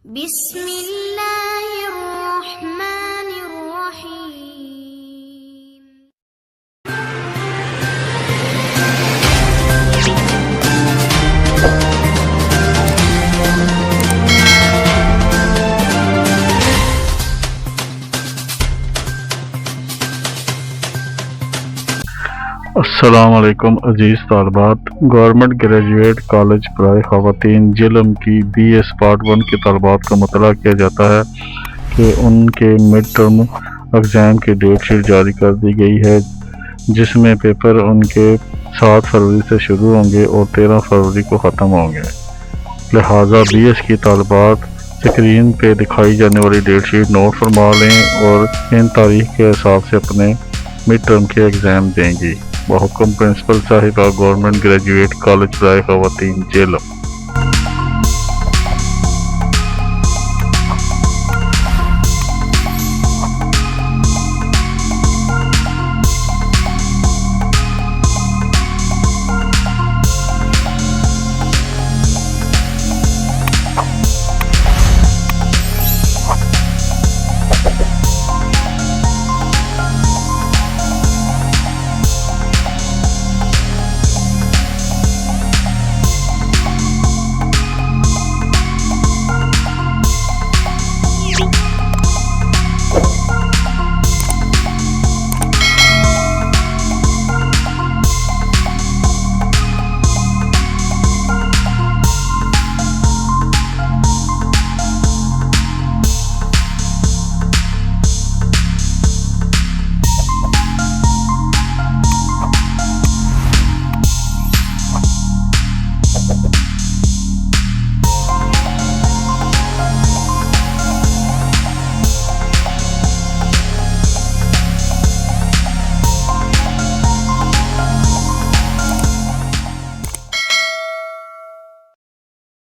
بسم اللہ الرحمن الرحیم۔ السلام علیکم عزیز طالبات، گورنمنٹ گریجوایٹ کالج برائے خواتین جہلم کی بی ایس پارٹ 1 کے طالبات کا مطلع کیا جاتا ہے کہ ان کے مڈ ٹرم ایگزام کی ڈیٹ شیٹ جاری کر دی گئی ہے، جس میں پیپر ان کے 7 فروری سے شروع ہوں گے اور 13 فروری کو ختم ہوں گے۔ لہٰذا بی ایس کی طالبات اسکرین پہ دکھائی جانے والی ڈیٹ شیٹ نوٹ فرما لیں اور ان تاریخ کے حساب سے اپنے مڈ ٹرم کے ایگزام دیں گی۔ بحکم پرنسپل صاحبہ، گورنمنٹ گریجویٹ کالج برائے خواتین جہلم۔